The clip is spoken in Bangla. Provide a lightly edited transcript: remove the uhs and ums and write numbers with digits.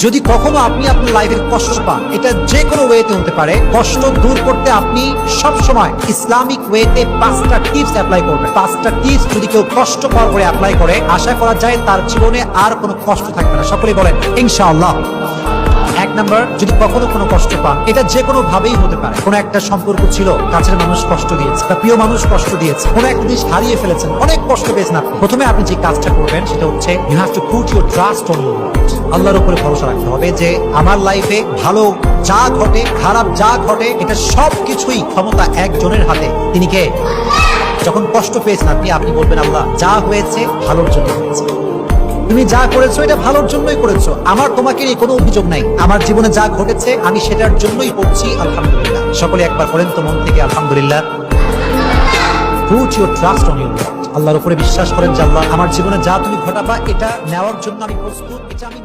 যদি কখনো আপনি আপনার লাইফের কষ্ট পান, এটা যে কোনো ওয়েতে হতে পারে, কষ্ট দূর করতে আপনি সব সময় ইসলামিক ওয়েতে 5টা টিপস অ্যাপ্লাই করবেন। 5টা টিপস যদি কেউ কষ্ট পাওয়ার পরে অ্যাপ্লাই করে, আশা করা যায় তার জীবনে আর কোনো কষ্ট থাকবে না। সকলেই বলেন ইনশাআল্লাহ। 1 নাম্বার, যদি কখনো কোনো কষ্ট পান, এটা যে কোনো ভাবেই হতে পারে। কোনো একটা সম্পর্ক ছিল, কাছের মানুষ কষ্ট দিয়েছে, বা প্রিয় মানুষ কষ্ট দিয়েছে, কোনো একটা জিনিস হারিয়ে ফেলেছেন, অনেক কষ্ট পেয়েছেন আপনি। প্রথমে আপনি যে কাজটা করবেন সেটা হচ্ছে you have to put your trust on lord. আল্লাহর উপরে ভরসা রাখতে হবে যে আমার লাইফে ভালো যা ঘটে, খারাপ যা ঘটে, এটা সবকিছুই ক্ষমতা একজনের হাতে। তিনি কে? যখন কষ্ট পেয়েছেন আপনি বলবেন আল্লাহ যা হয়েছে ভালোর জন্য হয়েছে, তুমি যা করেছো এটা ভালোর জন্যই করেছো, আমার তোমাকে নিয়ে কোনো অভিযোগ নাই, আমার জীবনে যা ঘটেছে আমি সেটার জন্যই করছি আলহামদুলিল্লাহ। সকলে একবার বলেন তো মন থেকে আলহামদুলিল্লাহ। Put your trust on your Lord. আল্লাহর উপরে বিশ্বাস করেন যে আল্লাহ আমার জীবনে যা তুমি ঘটাবা এটা নেওয়ার জন্য আমি প্রস্তুত, এটা আমি